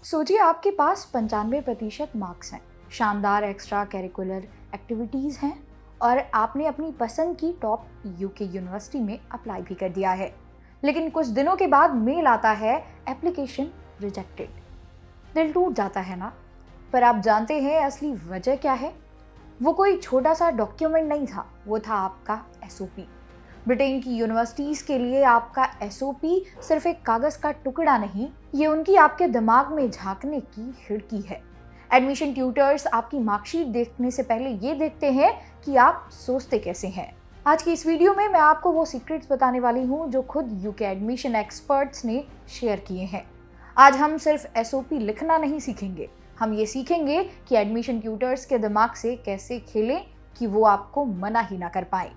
सोचिए आपके पास 95% मार्क्स हैं, शानदार एक्स्ट्रा करिकुलर एक्टिविटीज़ हैं और आपने अपनी पसंद की टॉप यूके यूनिवर्सिटी में अप्लाई भी कर दिया है। लेकिन कुछ दिनों के बाद मेल आता है, एप्लीकेशन रिजेक्टेड। दिल टूट जाता है ना। पर आप जानते हैं असली वजह क्या है? वो कोई छोटा सा डॉक्यूमेंट नहीं था, वो था आपका एसओपी। ब्रिटेन की यूनिवर्सिटीज के लिए आपका एसओपी सिर्फ एक कागज का टुकड़ा नहीं, ये उनकी आपके दिमाग में झांकने की खिड़की है। एडमिशन ट्यूटर्स आपकी मार्कशीट देखने से पहले ये देखते हैं कि आप सोचते कैसे हैं। आज की इस वीडियो में मैं आपको वो सीक्रेट्स बताने वाली हूँ जो खुद यूके एडमिशन एक्सपर्ट्स ने शेयर किए हैं। आज हम सिर्फ एसओपी लिखना नहीं सीखेंगे, हम ये सीखेंगे कि एडमिशन ट्यूटर्स के दिमाग से कैसे खेलें कि वो आपको मना ही ना कर पाए।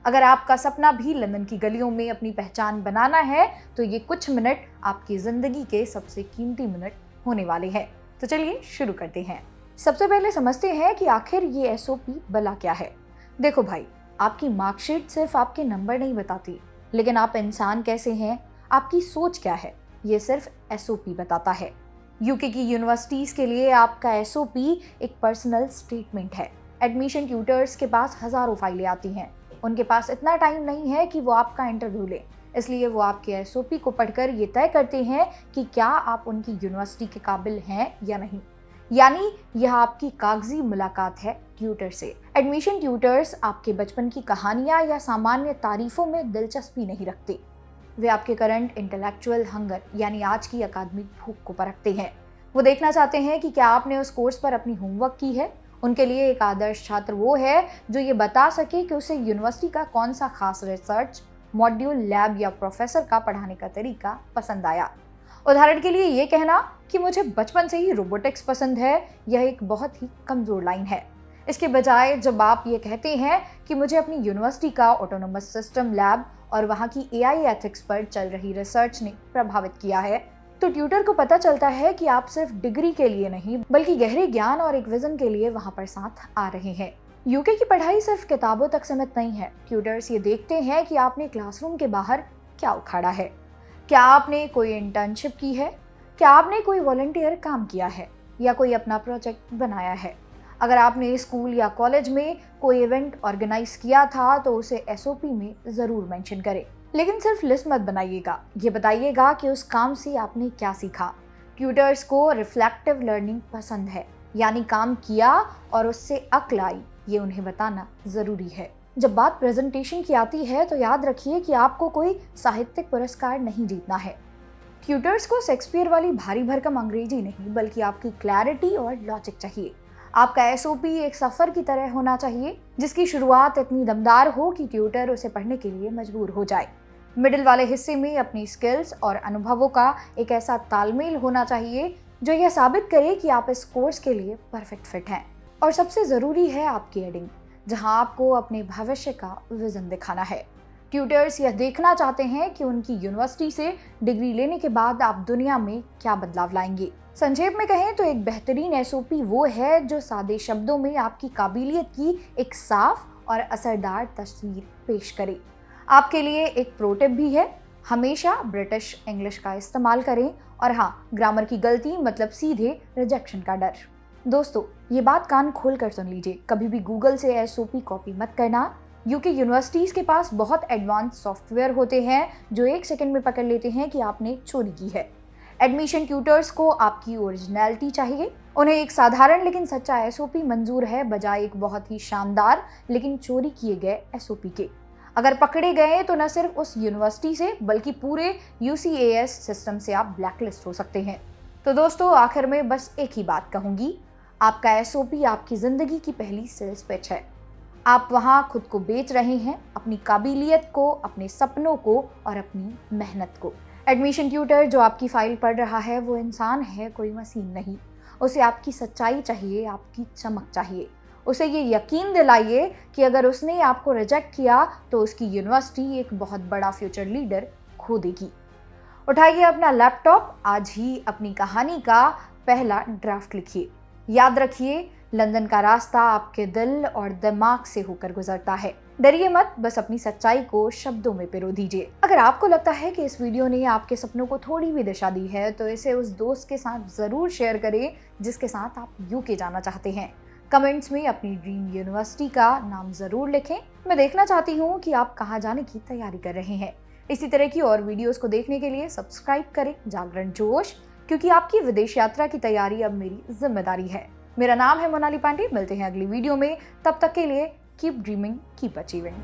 अगर आपका सपना भी लंदन की गलियों में अपनी पहचान बनाना है तो ये कुछ मिनट आपकी जिंदगी के सबसे कीमती मिनट होने वाले हैं। तो चलिए शुरू करते हैं। सबसे पहले समझते हैं कि आखिर ये एसओपी भला क्या है। देखो भाई, आपकी मार्कशीट सिर्फ आपके नंबर नहीं बताती, लेकिन आप इंसान कैसे हैं, आपकी सोच क्या है, ये सिर्फ एसओपी बताता है। यूके की यूनिवर्सिटीज के लिए आपका एसओपी एक पर्सनल स्टेटमेंट है। एडमिशन ट्यूटर्स के पास हजारों फाइलें आती हैं, उनके पास इतना टाइम नहीं है कि वो आपका इंटरव्यू लें, इसलिए वो आपके एसओपी को पढ़कर ये तय करते हैं कि क्या आप उनकी यूनिवर्सिटी के काबिल हैं या नहीं। यानी यह आपकी कागजी मुलाकात है ट्यूटर से। एडमिशन ट्यूटर्स आपके बचपन की कहानियां या सामान्य तारीफों में दिलचस्पी नहीं रखते, वे आपके करंट इंटेलेक्चुअल हंगर यानी आज की अकादमिक भूख को परखते हैं। वो देखना चाहते हैं कि क्या आपने उस कोर्स पर अपनी होमवर्क की है। उनके लिए एक आदर्श छात्र वो है जो ये बता सके कि उसे यूनिवर्सिटी का कौन सा खास रिसर्च मॉड्यूल, लैब या प्रोफेसर का पढ़ाने का तरीका पसंद आया। उदाहरण के लिए ये कहना कि मुझे बचपन से ही रोबोटिक्स पसंद है, यह एक बहुत ही कमजोर लाइन है। इसके बजाय जब आप ये कहते हैं कि मुझे अपनी यूनिवर्सिटी का ऑटोनोमस सिस्टम लैब और वहाँ की एआई एथिक्स पर चल रही रिसर्च ने प्रभावित किया है, तो ट्यूटर को पता चलता है कि आप सिर्फ डिग्री के लिए नहीं बल्कि गहरे ज्ञान और एक विजन के लिए वहाँ पर साथ आ रहे हैं। यूके की पढ़ाई सिर्फ किताबों तक सीमित नहीं है। ट्यूटर्स ये देखते हैं कि आपने क्लासरूम के बाहर क्या उखाड़ा है, क्या आपने कोई इंटर्नशिप की है, क्या आपने कोई वॉलंटियर काम किया है या कोई अपना प्रोजेक्ट बनाया है। अगर आपने स्कूल या कॉलेज में कोई इवेंट ऑर्गेनाइज किया था तो उसे एसओपी में ज़रूर मेंशन करें, लेकिन सिर्फ लिस्ट मत बनाइएगा, ये बताइएगा कि उस काम से आपने क्या सीखा। ट्यूटर्स को रिफ्लेक्टिव लर्निंग पसंद है, यानी काम किया और उससे अक्ल आई, ये उन्हें बताना ज़रूरी है। जब बात प्रेजेंटेशन की आती है तो याद रखिए कि आपको कोई साहित्यिक पुरस्कार नहीं जीतना है। ट्यूटर्स को शेक्सपियर वाली भारी भरकम अंग्रेजी नहीं बल्कि आपकी क्लैरिटी और लॉजिक चाहिए। आपका एसओपी एक सफर की तरह होना चाहिए जिसकी शुरुआत इतनी दमदार हो कि ट्यूटर उसे पढ़ने के लिए मजबूर हो जाए। मिडिल वाले हिस्से में अपनी स्किल्स और अनुभवों का एक ऐसा तालमेल होना चाहिए जो यह साबित करे कि आप इस कोर्स के लिए परफेक्ट फिट हैं। और सबसे ज़रूरी है आपकी एडिंग, जहां आपको अपने भविष्य का विजन दिखाना है। ट्यूटर्स यह देखना चाहते हैं कि उनकी यूनिवर्सिटी से डिग्री लेने के बाद आप दुनिया में क्या बदलाव लाएंगे। संक्षेप में कहें तो एक बेहतरीन एसओपी वो है जो सादे शब्दों में आपकी काबिलियत की एक साफ और असरदार तस्वीर पेश करे। आपके लिए एक प्रो टिप भी है, हमेशा ब्रिटिश इंग्लिश का इस्तेमाल करें और हाँ, ग्रामर की गलती मतलब सीधे रिजेक्शन का डर। दोस्तों, ये बात कान खोल कर सुन लीजिए, कभी भी गूगल से एसओपी कॉपी मत करना। यूके यूनिवर्सिटीज़ के पास बहुत एडवांस सॉफ्टवेयर होते हैं जो 1 सेकंड में पकड़ लेते हैं कि आपने चोरी की है। एडमिशन ट्यूटर्स को आपकी ओरिजिनलिटी चाहिए, उन्हें एक साधारण लेकिन सच्चा एसओपी मंजूर है बजाय एक बहुत ही शानदार लेकिन चोरी किए गए एसओपी के। अगर पकड़े गए तो न सिर्फ उस यूनिवर्सिटी से बल्कि पूरे यूसीएएस सिस्टम से आप ब्लैकलिस्ट हो सकते हैं। तो दोस्तों, आखिर में बस एक ही बात कहूँगी, आपका एसओपी आपकी ज़िंदगी की पहली सेल्स पिच है। आप वहाँ खुद को बेच रहे हैं, अपनी काबिलियत को, अपने सपनों को और अपनी मेहनत को। एडमिशन ट्यूटर जो आपकी फाइल पढ़ रहा है वो इंसान है, कोई मशीन नहीं। उसे आपकी सच्चाई चाहिए, आपकी चमक चाहिए। उसे ये यकीन दिलाइए कि अगर उसने आपको रिजेक्ट किया तो उसकी यूनिवर्सिटी एक बहुत बड़ा फ्यूचर लीडर खो देगी। उठाइए अपना लैपटॉप, आज ही अपनी कहानी का पहला ड्राफ्ट लिखिए। याद रखिए, लंदन का रास्ता आपके दिल और दिमाग से होकर गुजरता है। डरिए मत, बस अपनी सच्चाई को शब्दों में पिरो दीजिए। अगर आपको लगता है कि इस वीडियो ने आपके सपनों को थोड़ी भी दिशा दी है तो इसे उस दोस्त के साथ जरूर शेयर करें जिसके साथ आप यूके जाना चाहते हैं। कमेंट्स में अपनी ड्रीम यूनिवर्सिटी का नाम जरूर लिखें। मैं देखना चाहती हूँ कि आप कहाँ जाने की तैयारी कर रहे हैं। इसी तरह की और वीडियोस को देखने के लिए सब्सक्राइब करें जागरण जोश, क्योंकि आपकी विदेश यात्रा की तैयारी अब मेरी जिम्मेदारी है। मेरा नाम है मोनाली पांडे। मिलते हैं अगली वीडियो में, तब तक के लिए कीप ड्रीमिंग, कीप अचीविंग।